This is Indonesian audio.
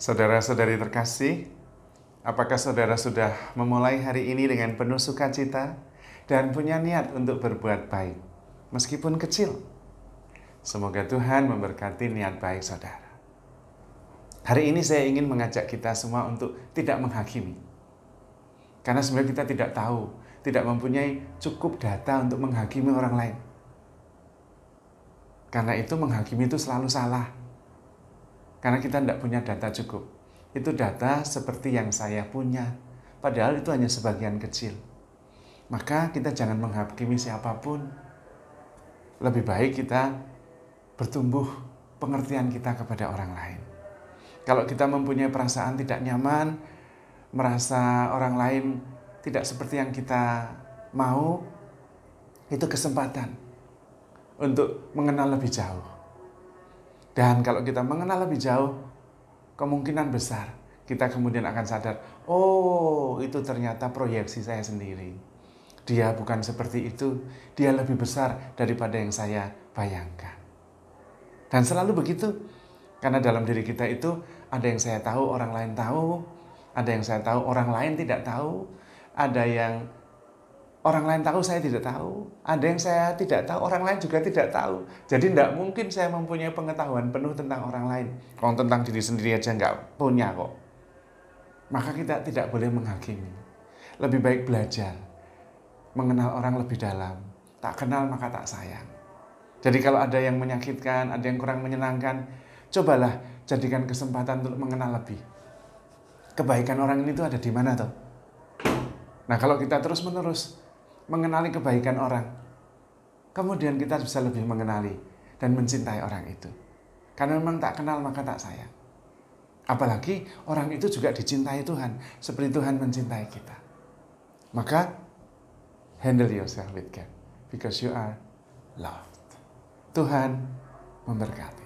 Saudara-saudari terkasih, apakah saudara sudah memulai hari ini dengan penuh sukacita dan punya niat untuk berbuat baik, meskipun kecil? Semoga Tuhan memberkati niat baik saudara. Hari ini saya ingin mengajak kita semua untuk tidak menghakimi. Karena sebenarnya kita tidak tahu, tidak mempunyai cukup data untuk menghakimi orang lain. Karena itu menghakimi itu selalu salah. Karena kita tidak punya data cukup. Itu data seperti yang saya punya. Padahal itu hanya sebagian kecil. Maka kita jangan menghakimi siapapun. Lebih baik kita bertumbuh pengertian kita kepada orang lain. Kalau kita mempunyai perasaan tidak nyaman, merasa orang lain tidak seperti yang kita mau, itu kesempatan untuk mengenal lebih jauh. Dan kalau kita mengenal lebih jauh, kemungkinan besar kita kemudian akan sadar, oh itu ternyata proyeksi saya sendiri. Dia bukan seperti itu, dia lebih besar daripada yang saya bayangkan. Dan selalu begitu, karena dalam diri kita itu ada yang saya tahu, orang lain tahu, ada yang saya tahu, orang lain tidak tahu, ada yang orang lain tahu, saya tidak tahu. Ada yang saya tidak tahu, orang lain juga tidak tahu. Jadi tidak mungkin saya mempunyai pengetahuan penuh tentang orang lain. Kalau tentang diri sendiri aja nggak punya kok. Maka kita tidak boleh menghakimi. Lebih baik belajar. Mengenal orang lebih dalam. Tak kenal maka tak sayang. Jadi kalau ada yang menyakitkan, ada yang kurang menyenangkan, cobalah jadikan kesempatan untuk mengenal lebih. Kebaikan orang ini tuh ada di mana tuh? Nah kalau kita terus-menerus mengenali kebaikan orang, kemudian kita bisa lebih mengenali dan mencintai orang itu. Karena memang tak kenal maka tak sayang. Apalagi orang itu juga dicintai Tuhan, seperti Tuhan mencintai kita. Maka handle yourself with God, because you are loved. Tuhan memberkati.